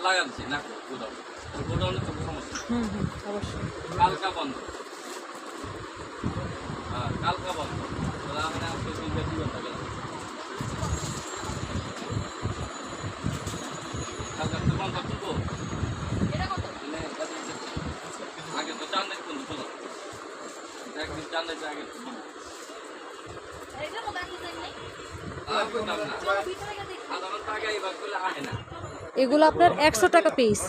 লাগাচ্ছি না গোডাউন তো সমস্যা অবশ্যই কালকা বন্ধ কালকা বন্ধ আমি না কালকা বন্ধ করবো আগে তো চান দেখুন খোলো একদিন চান দেখতে আগে এগুলো আপনার 100 টাকা পিস।